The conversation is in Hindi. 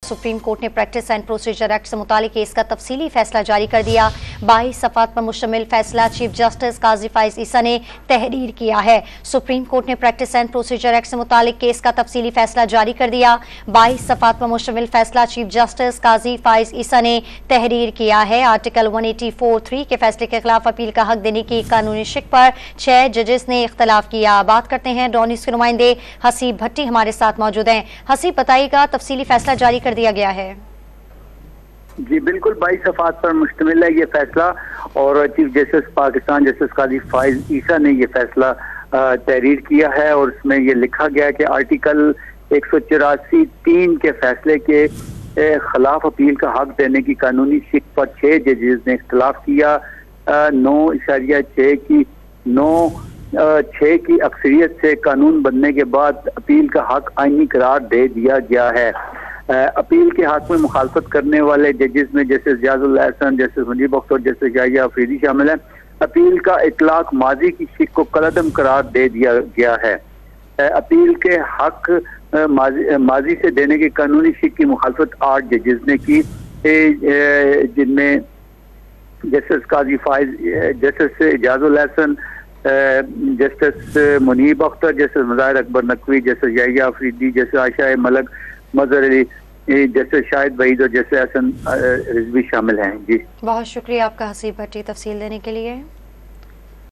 सुप्रीम कोर्ट ने प्रैक्टिस एंड प्रोसीजर एक्ट से मुतालिक केस का तफसीली फैसला जारी कर दिया। 22 सफ़ात पर मुश्तमिल फैसला चीफ जस्टिस काजी फाइज ईसा ने तहरीर किया है। सुप्रीम कोर्ट ने प्रैक्टिस एंड प्रोसीजर एक्ट से मुतालिक केस का तफसीली फैसला जारी कर दिया। 22 सफ़ात पर मुश्तमिल फैसला चीफ जस्टिस काजी फाइज ईसा ने तहरीर किया है। आर्टिकल 184(3) के फैसले के खिलाफ अपील का हक देने की कानूनी शिक पर 6 जजेस ने इख्तलाफ किया। बात करते हैं डॉन न्यूज़ के नुमाइंदे हसीब भट्टी हमारे साथ मौजूद हैं। हसीब, बताइएगा, तफसीली फैसला जारी कर दिया गया है। जी बिल्कुल, 22 सफ़ात पर मुश्तमिल है ये फैसला और chief justice Pakistan justice Qazi फाइज ईसा ने ये फैसला तहरीर किया है और इसमें ये लिखा गया कि आर्टिकल 184(3) के फैसले के खिलाफ अपील का हक देने की कानूनी शिक पर 6 जजेस ने इख्तलाफ किया। 9.6 की अक्सरियत से कानून बनने के बाद अपील का हक आईनी करार दे दिया गया है। अपील के हक में मुखालफत करने वाले जजेस में justice Riazul Hasan, justice Munib Akhtar, justice Yahya Afridi शामिल हैं। अपील का इतलाक माजी की शिक को कलअदम करार दे दिया गया है। अपील के हक माजी से देने की कानूनी शिक की मुखालफत 8 जजेस ने की, जिनमें justice Qazi Faez, justice Riazul Hasan, justice Munib Akhtar, justice Mazahar Akbar Naqvi, justice Yahya Afridi, justice Ayesha Malik, Mazhar Ali, justice Shahid Waheed और जस्टिस हसन रिजवी शामिल हैं। जी बहुत शुक्रिया आपका हसीब भट्टी तफसील देने के लिए।